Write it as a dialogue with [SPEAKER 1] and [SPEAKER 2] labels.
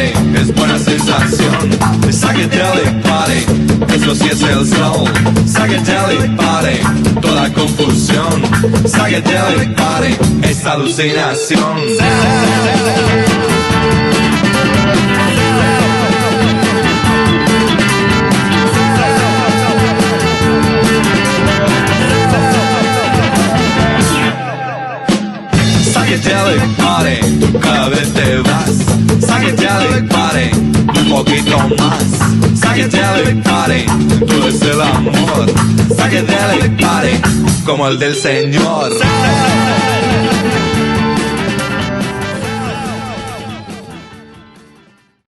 [SPEAKER 1] party es buena sensación. Psychedelic party, eso sí es el soul. Psychedelic party, toda confusión. Psychedelic party es alucinación. Psychedelic party, tú cada vez te vas. Psychedelic party, un poquito más. Psychedelic party, tú es el amor. Psychedelic party, como el del Señor.